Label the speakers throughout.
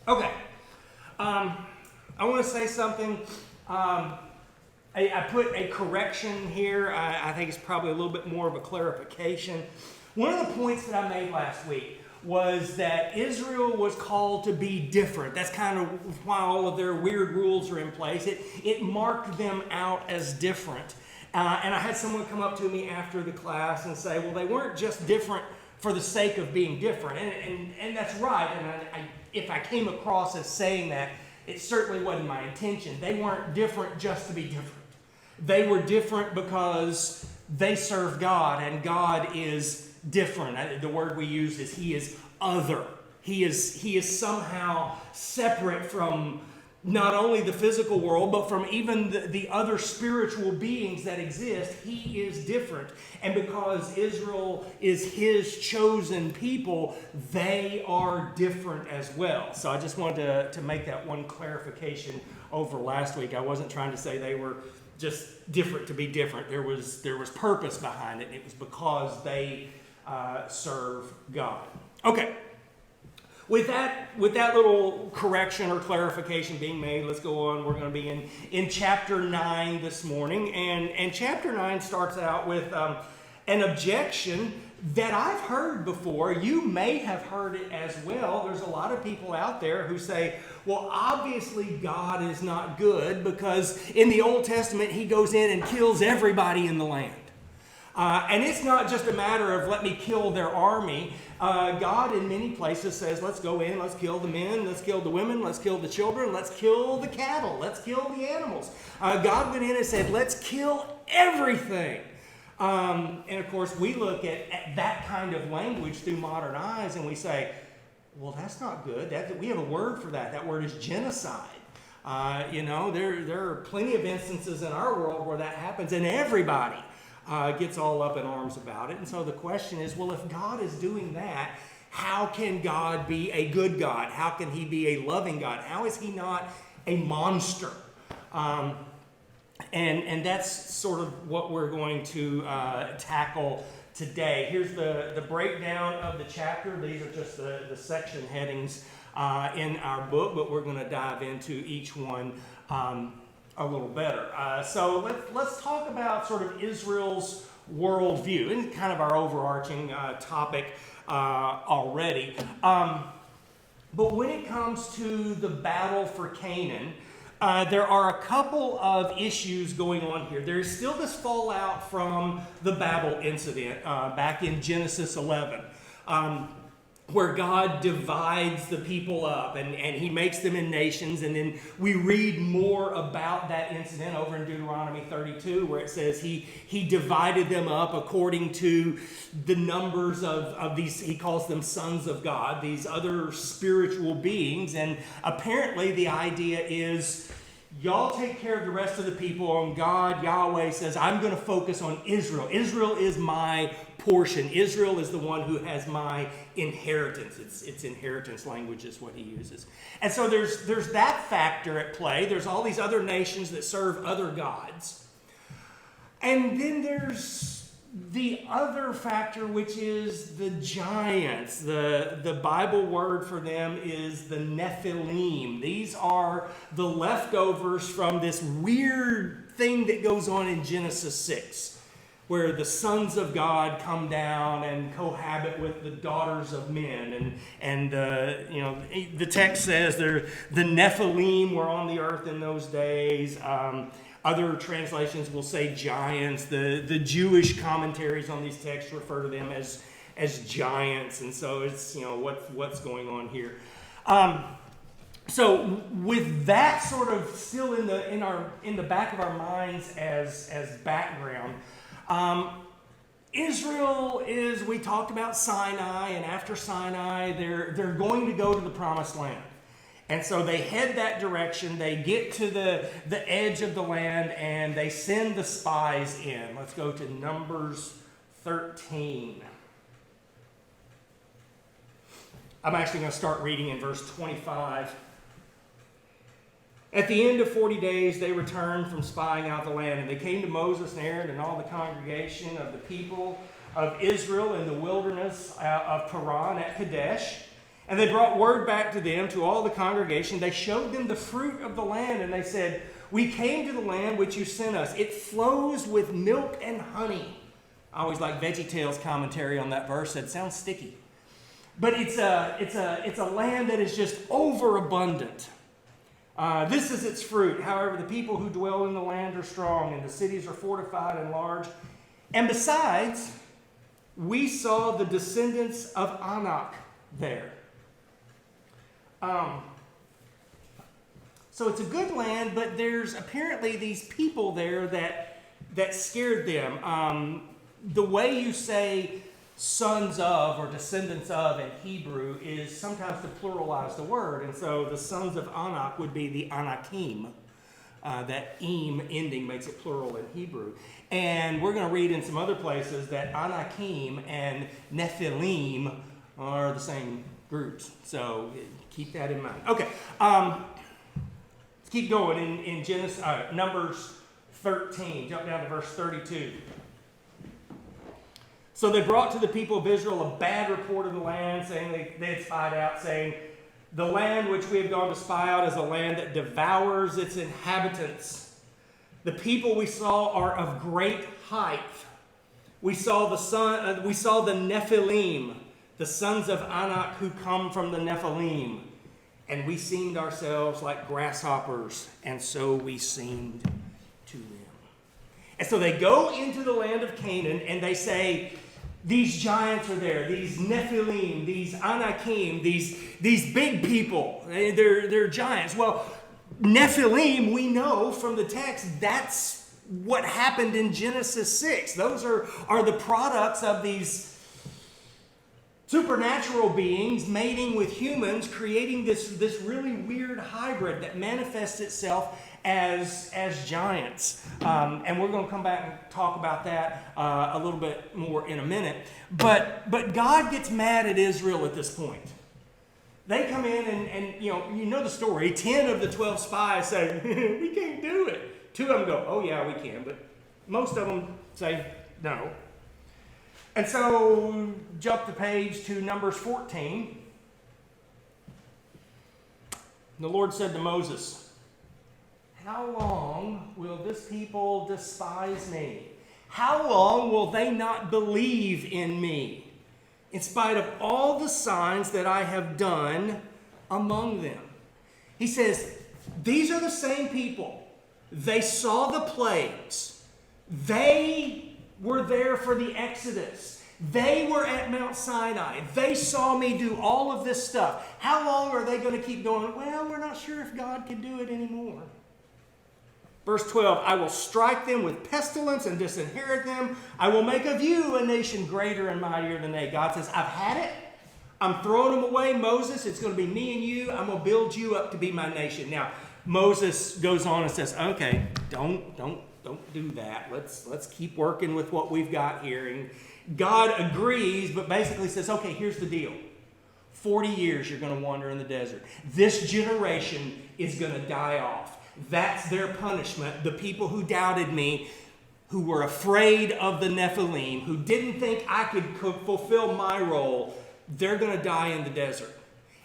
Speaker 1: Okay. I want to say something. I put a correction here. I think it's probably a little bit more of a clarification. One of the points that I made last week was that Israel was called to be different. That's kind of why all of their weird rules are in place. It marked them out as different. And I had someone come up to me after the class and say, well, they weren't just different for the sake of being different. And that's right. And if I came across as saying that, it certainly wasn't my intention. They weren't different just to be different. They were different because they serve God, and God is different. The word we use is He is other. He is somehow separate from not only the physical world, but from even the other spiritual beings that exist. He is different. And because Israel is His chosen people, they are different as well. So I just wanted to make that one clarification over last week. I wasn't trying to say they were just different to be different. There was purpose behind it. It was because they serve God. Okay. With that little correction or clarification being made, let's go on. We're going to be in chapter 9 this morning. And chapter 9 starts out with an objection that I've heard before. You may have heard it as well. There's a lot of people out there who say, well, obviously God is not good because in the Old Testament He goes in and kills everybody in the land. And it's not just a matter of let me kill their army. God in many places says, let's go in, let's kill the men, let's kill the women, let's kill the children, let's kill the cattle, let's kill the animals. God went in and said, let's kill everything. And of course, we look at that kind of language through modern eyes and we say, well, that's not good. We have a word for that. That word is genocide. There are plenty of instances in our world where that happens, and everybody gets all up in arms about it. And so the question is, well, if God is doing that, how can God be a good God? How can He be a loving God? How is He not a monster? And that's sort of what we're going to tackle today. Here's the breakdown of the chapter. These are just the section headings in our book, but we're going to dive into each one a little better. So let's talk about sort of Israel's worldview, and kind of our overarching topic already. But when it comes to the battle for Canaan, there are a couple of issues going on here. There is still this fallout from the Babel incident back in Genesis 11. Where God divides the people up and He makes them in nations. And then we read more about that incident over in Deuteronomy 32, where it says He divided them up according to the numbers of these, He calls them sons of God, these other spiritual beings. And apparently the idea is, y'all take care of the rest of the people, and God, Yahweh, says, I'm going to focus on Israel. Israel is my portion. Israel is the one who has my inheritance. It's inheritance language is what He uses. And so there's that factor at play. There's all these other nations that serve other gods. And then there's the other factor, which is the giants. The Bible word for them is the Nephilim. These are the leftovers from this weird thing that goes on in Genesis 6, where the sons of God come down and cohabit with the daughters of men. And the text says the Nephilim were on the earth in those days. Other translations will say giants. The Jewish commentaries on these texts refer to them as giants. And so it's, what's going on here. So with that sort of still in the back of our minds as background, Israel is, we talked about Sinai, and after Sinai, they're going to go to the promised land. And so they head that direction. They get to the edge of the land, and they send the spies in. Let's go to Numbers 13. I'm actually going to start reading in verse 25. At the end of 40 days, they returned from spying out the land, and they came to Moses and Aaron and all the congregation of the people of Israel in the wilderness of Paran at Kadesh. And they brought word back to them, to all the congregation. They showed them the fruit of the land, and they said, we came to the land which you sent us. It flows with milk and honey. I always like VeggieTales commentary on that verse. It sounds sticky. But it's a land that is just overabundant. This is its fruit. However, the people who dwell in the land are strong, and the cities are fortified and large. And besides, we saw the descendants of Anak there. So it's a good land, but there's apparently these people there that scared them. The way you say sons of or descendants of in Hebrew is sometimes to pluralize the word. And so the sons of Anak would be the Anakim. That im ending makes it plural in Hebrew. And we're going to read in some other places that Anakim and Nephilim are the same groups. So keep that in mind. Okay. Let's keep going in Genesis, Numbers 13. Jump down to verse 32. So they brought to the people of Israel a bad report of the land, saying they had spied out, saying, the land which we have gone to spy out is a land that devours its inhabitants. The people we saw are of great height. We saw the Nephilim, the sons of Anak who come from the Nephilim. And we seemed ourselves like grasshoppers, and so we seemed to them. And so they go into the land of Canaan, and they say, these giants are there, these Nephilim, these Anakim, these big people, they're giants. Well, Nephilim, we know from the text, that's what happened in Genesis 6. Those are the products of these supernatural beings mating with humans, creating this really weird hybrid that manifests itself as giants. And we're going to come back and talk about that a little bit more in a minute. But God gets mad at Israel at this point. They come in and you know the story. 10 of the 12 spies say, we can't do it. 2 of them go, oh yeah, we can. But most of them say no. And so jump the page to Numbers 14. The Lord said to Moses, how long will this people despise me? How long will they not believe in me, in spite of all the signs that I have done among them? He says, these are the same people. They saw the plagues. They were there for the Exodus. They were at Mount Sinai. They saw me do all of this stuff. How long are they going to keep going, well, we're not sure if God can do it anymore? Verse 12, I will strike them with pestilence and disinherit them. I will make of you a nation greater and mightier than they. God says, I've had it. I'm throwing them away, Moses. It's going to be me and you. I'm going to build you up to be my nation. Now, Moses goes on and says, okay, don't do that. Let's keep working with what we've got here. And God agrees, but basically says, okay, here's the deal. 40 years you're going to wander in the desert. This generation is going to die off. That's their punishment. The people who doubted me, who were afraid of the Nephilim, who didn't think I could fulfill my role, they're going to die in the desert.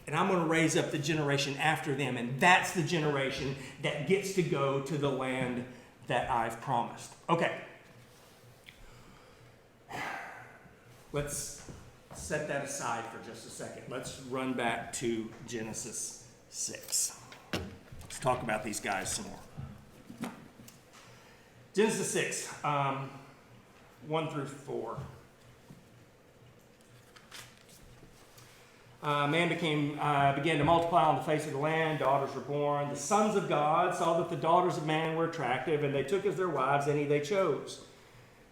Speaker 1: And I'm going to raise up the generation after them. And that's the generation that gets to go to the land that I've promised. Okay. Let's set that aside for just a second. Let's run back to Genesis 6. Let's talk about these guys some more. Genesis 6, 1 through 4. Man began to multiply on the face of the land. Daughters were born. The sons of God saw that the daughters of man were attractive, and they took as their wives any they chose.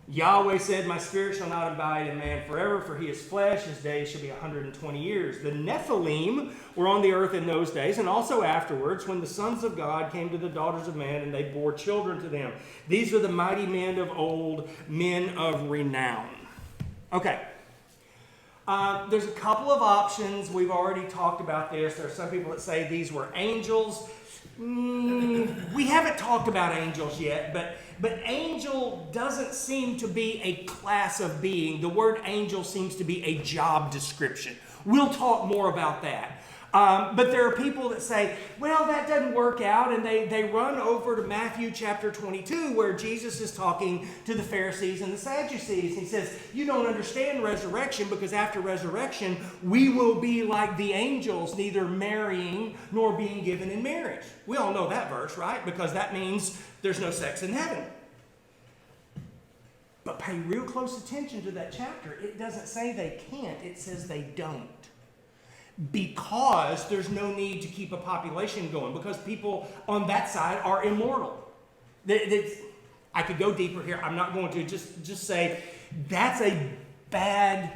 Speaker 1: Yahweh said, my spirit shall not abide in man forever, for he is flesh. His days shall be 120 years. The Nephilim were on the earth in those days, and also afterwards, when the sons of God came to the daughters of man, and they bore children to them. These are the mighty men of old, men of renown. Okay. There's a couple of options. We've already talked about this. There are some people that say these were angels. We haven't talked about angels yet, But angel doesn't seem to be a class of being. The word angel seems to be a job description. We'll talk more about that. But there are people that say, well, that doesn't work out, and they run over to Matthew chapter 22, where Jesus is talking to the Pharisees and the Sadducees. He says, you don't understand resurrection, because after resurrection, we will be like the angels, neither marrying nor being given in marriage. We all know that verse, right? Because that means there's no sex in heaven. But pay real close attention to that chapter. It doesn't say they can't. It says they don't. Because there's no need to keep a population going, because people on that side are immortal. I could go deeper here. I'm not going to. Just say that's a bad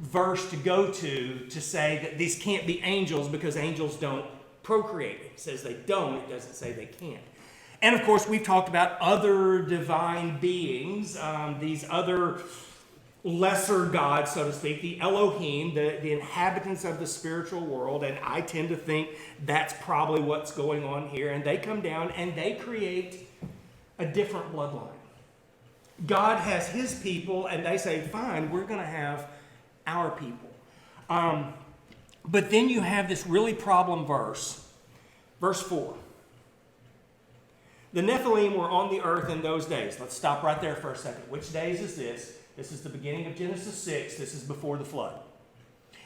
Speaker 1: verse to go to say that these can't be angels, because angels don't procreate. It says they don't. It doesn't say they can't. And of course, we've talked about other divine beings, these other lesser gods, so to speak, the Elohim, the inhabitants of the spiritual world, and I tend to think that's probably what's going on here. And they come down and they create a different bloodline. God has his people, and they say, fine, we're going to have our people. But then you have this really problem verse, verse 4. The Nephilim were on the earth in those days. Let's stop right there for a second. Which days is this? This is the beginning of Genesis 6. This is before the flood.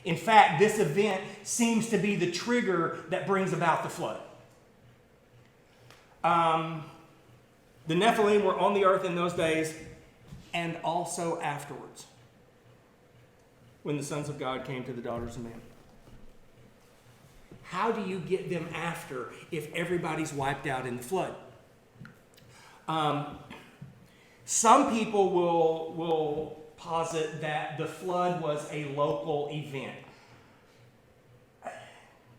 Speaker 1: In fact, this event seems to be the trigger that brings about the flood. The Nephilim were on the earth in those days, and also afterwards, when the sons of God came to the daughters of men. How do you get them after if everybody's wiped out in the flood? Some people will posit that the flood was a local event.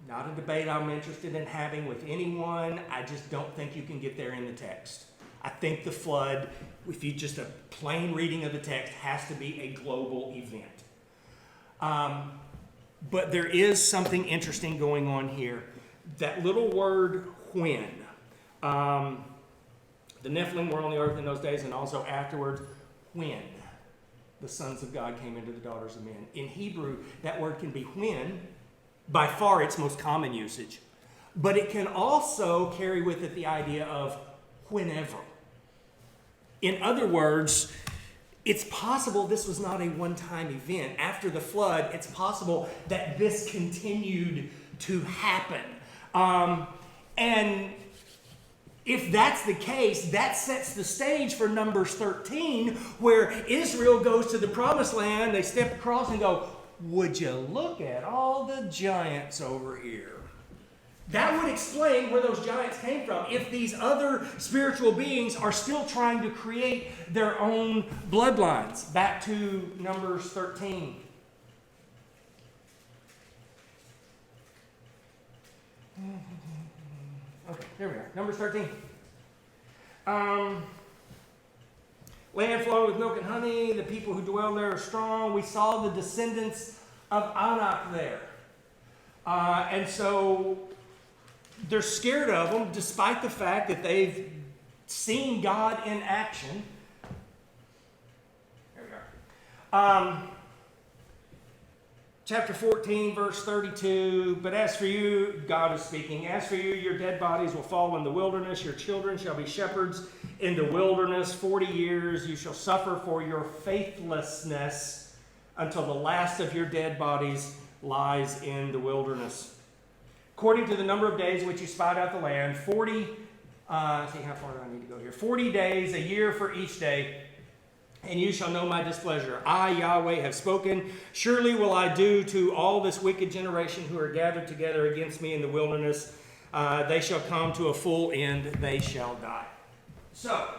Speaker 1: Not a debate I'm interested in having with anyone. I just don't think you can get there in the text. I think the flood, if you just a plain reading of the text, has to be a global event. But there is something interesting going on here. That little word, when. The Nephilim were on the earth in those days, and also afterwards, when the sons of God came into the daughters of men. In Hebrew, that word can be when, by far its most common usage. But it can also carry with it the idea of whenever. In other words, it's possible this was not a one-time event. After the flood, it's possible that this continued to happen. And if that's the case, that sets the stage for Numbers 13, where Israel goes to the promised land. They step across and go, would you look at all the giants over here? That would explain where those giants came from. If these other spiritual beings are still trying to create their own bloodlines. Back to Numbers 13. Okay, here we are. Numbers 13. Land flowing with milk and honey. The people who dwell there are strong. We saw the descendants of Anak there. And so they're scared of them, despite the fact that they've seen God in action. There we are. Chapter 14, verse 32, but as for you, God is speaking, as for you, your dead bodies will fall in the wilderness, your children shall be shepherds in the wilderness 40 years. You shall suffer for your faithlessness until the last of your dead bodies lies in the wilderness. According to the number of days which you spied out the land, 40, see how far do I need to go here? 40 days, a year for each day. And you shall know my displeasure. I, Yahweh, have spoken. Surely will I do to all this wicked generation who are gathered together against me in the wilderness. They shall come to a full end. They shall die. So,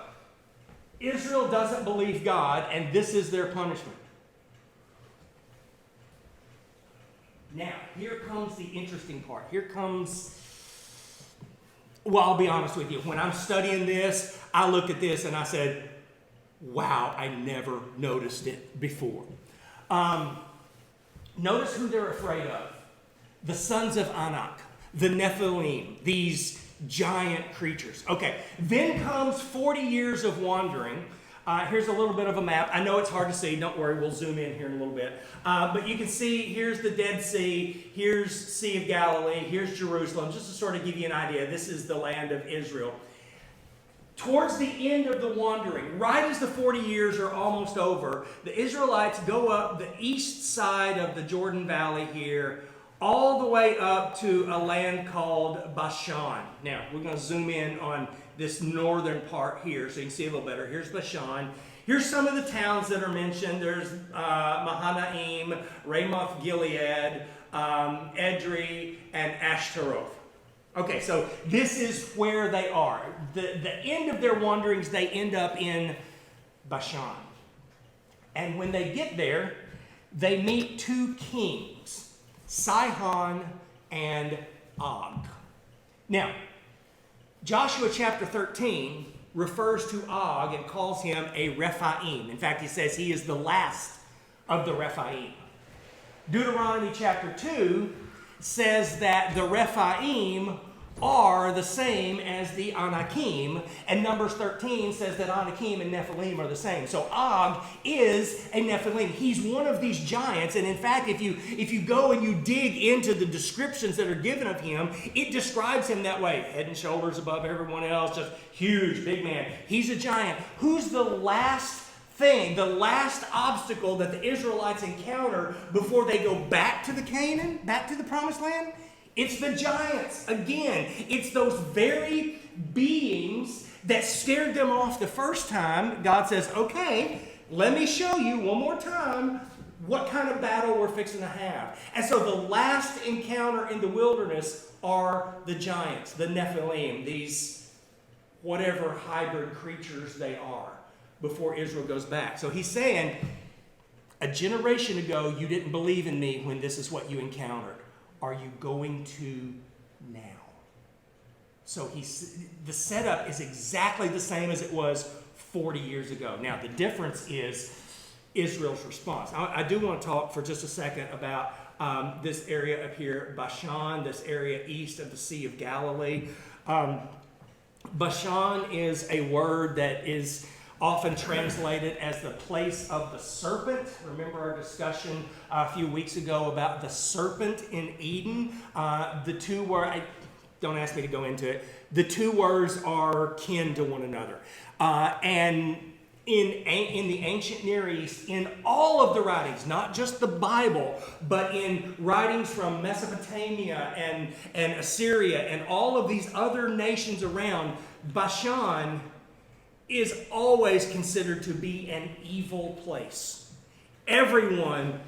Speaker 1: Israel doesn't believe God, and this is their punishment. Now, here comes the interesting part. Here comes, well, I'll be honest with you. When I'm studying this, I looked at this and I said, wow, I never noticed it before. Notice who they're afraid of. The sons of Anak, the Nephilim, these giant creatures. Okay, then comes 40 years of wandering. Here's a little bit of a map. I know it's hard to see. Don't worry, we'll zoom in here in a little bit. But you can see here's the Dead Sea, here's Sea of Galilee, here's Jerusalem. Just to sort of give you an idea, this is the land of Israel. Towards the end of the wandering, right as the 40 years are almost over, the Israelites go up the east side of the Jordan Valley here, all the way up to a land called Bashan. Now, we're going to zoom in on this northern part here so you can see a little better. Here's Bashan. Here's some of the towns that are mentioned. There's Mahanaim, Ramoth Gilead, Edrei, and Ashtaroth. Okay, so this is where they are. The end of their wanderings, they end up in Bashan. And when they get there, they meet two kings, Sihon and Og. Now, Joshua chapter 13 refers to Og and calls him a Rephaim. In fact, he says he is the last of the Rephaim. Deuteronomy chapter 2 says that the Rephaim are the same as the Anakim, and Numbers 13 says that Anakim and Nephilim are the same. So Og is a Nephilim. He's one of these giants, and in fact, if you go and you dig into the descriptions that are given of him, it describes him that way. Head and shoulders above everyone else, just huge, big man. He's a giant. Who's the last thing, the last obstacle that the Israelites encounter before they go back to the Canaan, back to the Promised Land? It's the giants. Again, it's those very beings that scared them off the first time. God says, okay, let me show you one more time what kind of battle we're fixing to have. And so the last encounter in the wilderness are the giants, the Nephilim, these whatever hybrid creatures they are, before Israel goes back. So he's saying, a generation ago, you didn't believe in me when this is what you encountered. Are you going to now? So the setup is exactly the same as it was 40 years ago. Now, the difference is Israel's response. I do want to talk for just a second about this area up here, Bashan, this area east of the Sea of Galilee. Bashan is a word that is often translated as the place of the serpent. Remember our discussion a few weeks ago about the serpent in Eden? The two words, don't ask me to go into it, the two words are kin to one another. And in the ancient Near East, in all of the writings, not just the Bible, but in writings from Mesopotamia and Assyria and all of these other nations around, Bashan is always considered to be an evil place. Everyone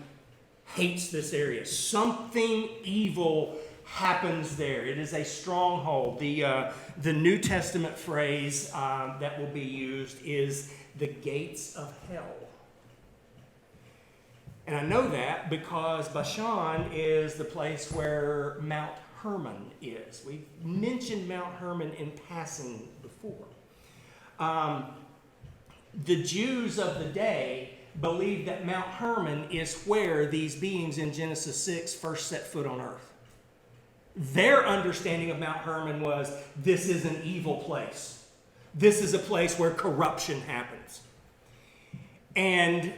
Speaker 1: hates this area. Something evil happens there. It is a stronghold. The New Testament phrase that will be used is the gates of hell. And I know that because Bashan is the place where Mount Hermon is. We've mentioned Mount Hermon in passing before. The Jews of the day believed that Mount Hermon is where these beings in Genesis 6 first set foot on earth. Their understanding of Mount Hermon was, this is an evil place. This is a place where corruption happens. And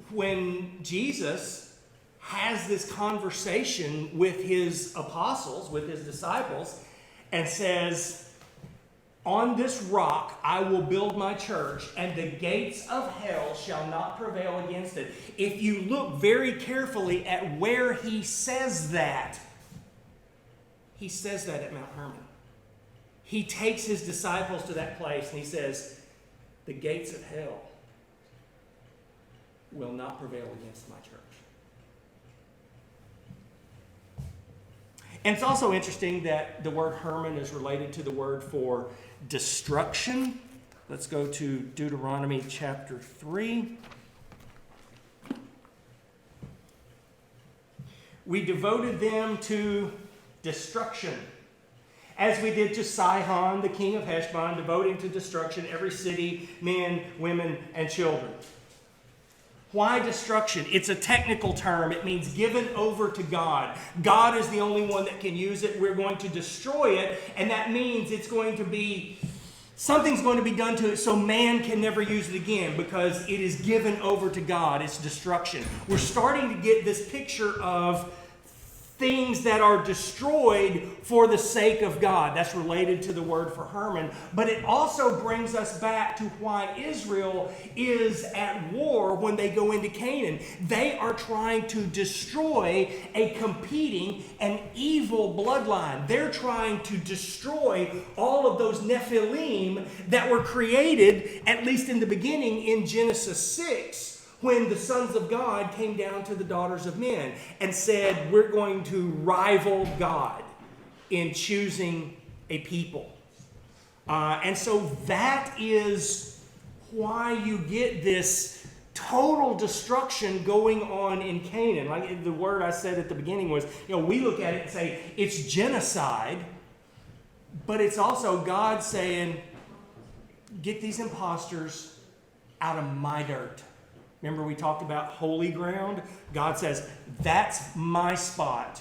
Speaker 1: when Jesus has this conversation with his apostles, with his disciples, and says, on this rock I will build my church, and the gates of hell shall not prevail against it. If you look very carefully at where he says that at Mount Hermon. He takes his disciples to that place and he says, the gates of hell will not prevail against my church. And it's also interesting that the word Hermon is related to the word for destruction. Let's go to Deuteronomy chapter 3. We devoted them to destruction, as we did to Sihon, the king of Heshbon, devoting to destruction every city, men, women, and children. Why destruction? It's a technical term. It means given over to God. God is the only one that can use it. We're going to destroy it, and that means it's going to be, something's going to be done to it so man can never use it again because it is given over to God. It's destruction. We're starting to get this picture of things that are destroyed for the sake of God. That's related to the word for Herman. But it also brings us back to why Israel is at war when they go into Canaan. They are trying to destroy a competing and evil bloodline. They're trying to destroy all of those Nephilim that were created, at least in the beginning, in Genesis 6. When the sons of God came down to the daughters of men and said, we're going to rival God in choosing a people. And so that is why you get this total destruction going on in Canaan. Like the word I said at the beginning was, we look at it and say, it's genocide, but it's also God saying, get these imposters out of my dirt. Remember we talked about holy ground? God says, that's my spot.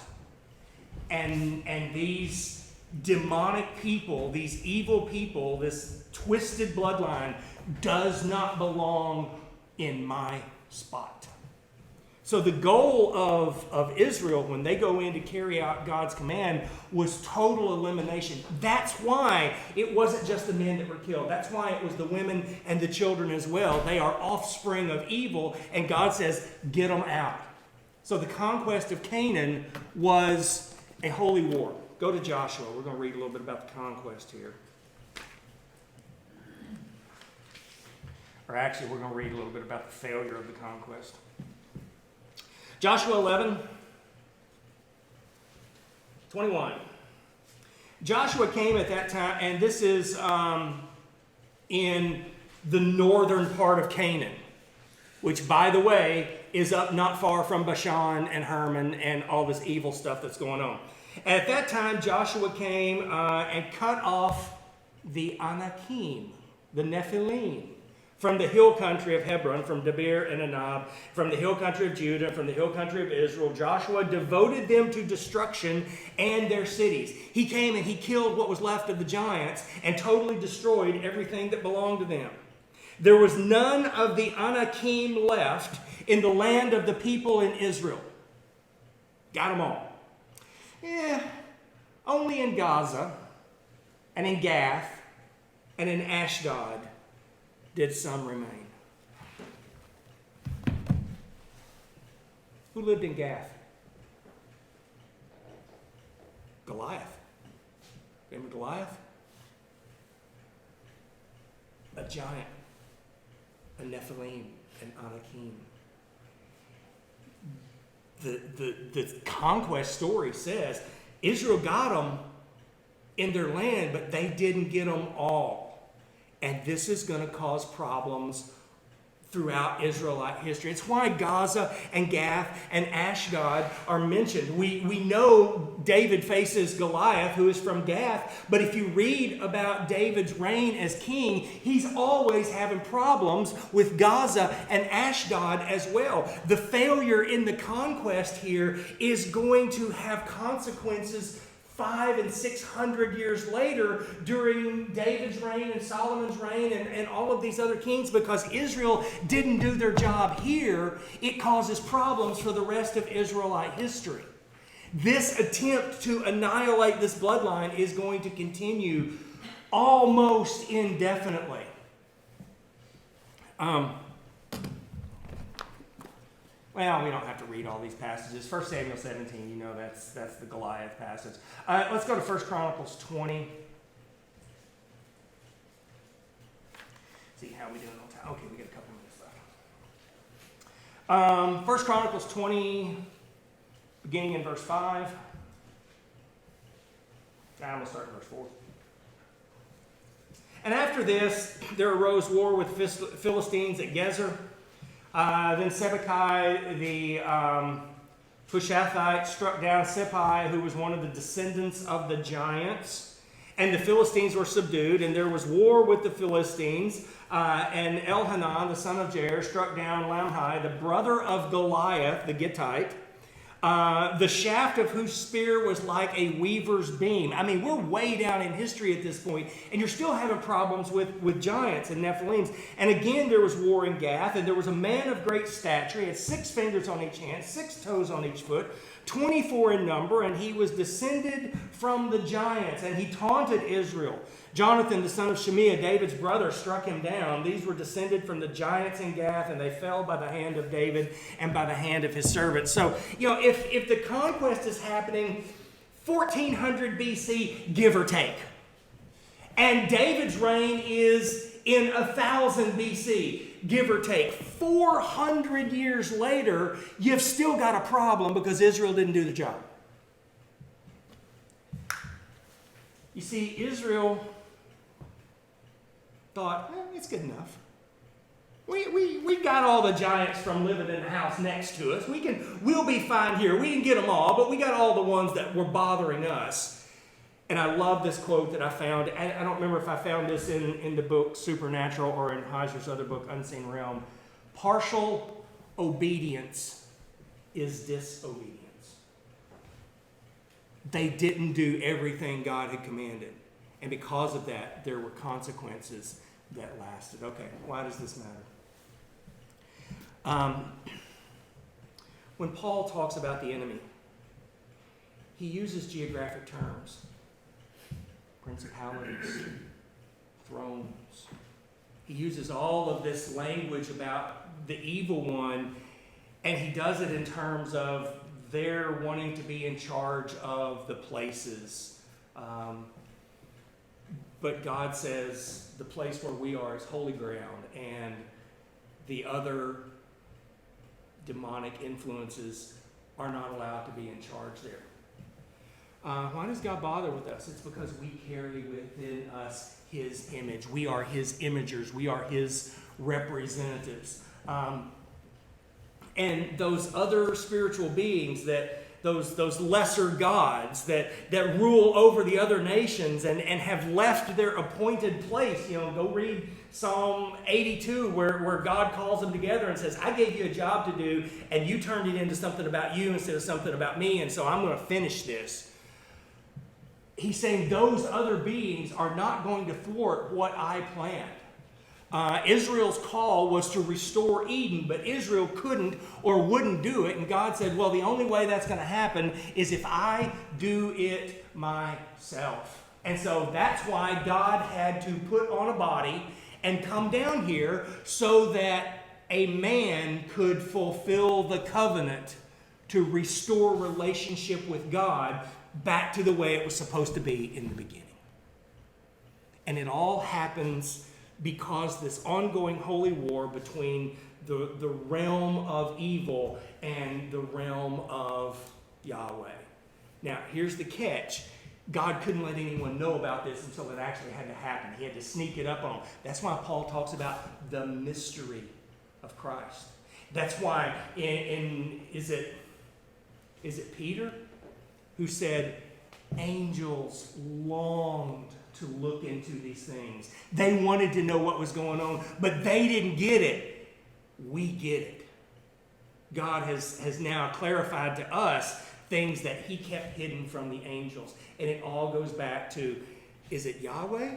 Speaker 1: And these demonic people, these evil people, this twisted bloodline does not belong in my spot. So the goal of Israel when they go in to carry out God's command was total elimination. That's why it wasn't just the men that were killed. That's why it was the women and the children as well. They are offspring of evil, and God says, get them out. So the conquest of Canaan was a holy war. Go to Joshua. We're going to read a little bit about the conquest here. Or actually, we're going to read a little bit about the failure of the conquest. Joshua 11, 21. Joshua came at that time, and this is in the northern part of Canaan, which, by the way, is up not far from Bashan and Hermon and all this evil stuff that's going on. At that time, Joshua came and cut off the Anakim, the Nephilim, from the hill country of Hebron, from Debir and Anab, from the hill country of Judah, from the hill country of Israel. Joshua devoted them to destruction and their cities. He came and he killed what was left of the giants and totally destroyed everything that belonged to them. There was none of the Anakim left in the land of the people in Israel. Got them all. Only in Gaza and in Gath and in Ashdod did some remain. Who lived in Gath? Goliath. Remember Goliath? A giant, a Nephilim, an Anakim. The conquest story says Israel got them in their land, but they didn't get them all. And this is going to cause problems throughout Israelite history. It's why Gaza and Gath and Ashdod are mentioned. We know David faces Goliath, who is from Gath, but if you read about David's reign as king, he's always having problems with Gaza and Ashdod as well. The failure in the conquest here is going to have consequences 500 and 600 years later during David's reign and Solomon's reign and all of these other kings, because Israel didn't do their job here. It causes problems for the rest of Israelite history. This attempt to annihilate this bloodline is going to continue almost indefinitely. Well, we don't have to read all these passages. 1 Samuel 17, that's the Goliath passage. Let's go to 1 Chronicles 20. See how we doing on time. Okay, we got a couple minutes left. 1 Chronicles 20, beginning in verse 5. I'm going to start in verse 4. And after this, there arose war with Philistines at Gezer. Then Sibbecai the Hushathite struck down Sippai, who was one of the descendants of the giants. And the Philistines were subdued, and there was war with the Philistines. And Elhanan, the son of Jair, struck down Lamhi, the brother of Goliath, the Gittite, the shaft of whose spear was like a weaver's beam. I mean, we're way down in history at this point, and you're still having problems with giants and Nephilims. And again, there was war in Gath, and there was a man of great stature. He had 6 fingers on each hand, 6 toes on each foot, 24 in number, and he was descended from the giants, and he taunted Israel. Jonathan, the son of Shemiah, David's brother, struck him down. These were descended from the giants in Gath, and they fell by the hand of David and by the hand of his servants. So, if the conquest is happening 1400 BC, give or take, and David's reign is in 1000 BC, give or take, 400 years later, you've still got a problem because Israel didn't do the job. You see, Israel thought, it's good enough. We got all the giants from living in the house next to us. We'll be fine here. We didn't get them all, but we got all the ones that were bothering us. And I love this quote that I found. I don't remember if I found this in the book Supernatural or in Heiser's other book, Unseen Realm. Partial obedience is disobedience. They didn't do everything God had commanded. And because of that, there were consequences that lasted. Okay, why does this matter? When Paul talks about the enemy, he uses geographic terms. Principalities, thrones. He uses all of this language about the evil one, and he does it in terms of they're wanting to be in charge of the places. But God says the place where we are is holy ground, and the other demonic influences are not allowed to be in charge there. Why does God bother with us? It's because we carry within us His image. We are His imagers. We are His representatives. And those other spiritual beings, those lesser gods that rule over the other nations and have left their appointed place. Go read Psalm 82 where God calls them together and says, I gave you a job to do, and you turned it into something about you instead of something about me, and so I'm going to finish this. He's saying those other beings are not going to thwart what I planned. Israel's call was to restore Eden, but Israel couldn't or wouldn't do it. And God said, well, the only way that's going to happen is if I do it myself. And so that's why God had to put on a body and come down here so that a man could fulfill the covenant to restore relationship with God back to the way it was supposed to be in the beginning. And it all happens because this ongoing holy war between the realm of evil and the realm of Yahweh. Now, here's the catch. God couldn't let anyone know about this until it actually had to happen. He had to sneak it up on them. That's why Paul talks about the mystery of Christ. That's why is it Peter who said, angels longed to look into these things. They wanted to know what was going on, but they didn't get it. We get it. God has now clarified to us things that He kept hidden from the angels. And it all goes back to, is it Yahweh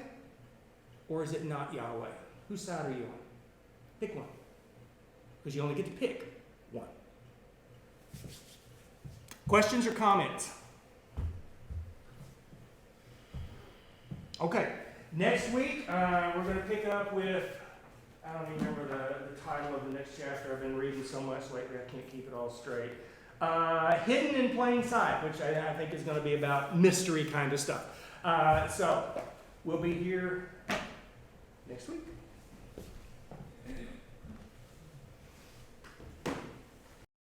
Speaker 1: or is it not Yahweh? Whose side are you on? Pick one. Because you only get to pick one. Questions or comments? Okay, next week we're going to pick up with, I don't even remember the title of the next chapter. I've been reading so much lately I can't keep it all straight. Hidden in Plain Sight, which I think is going to be about mystery kind of stuff. So we'll be here next week.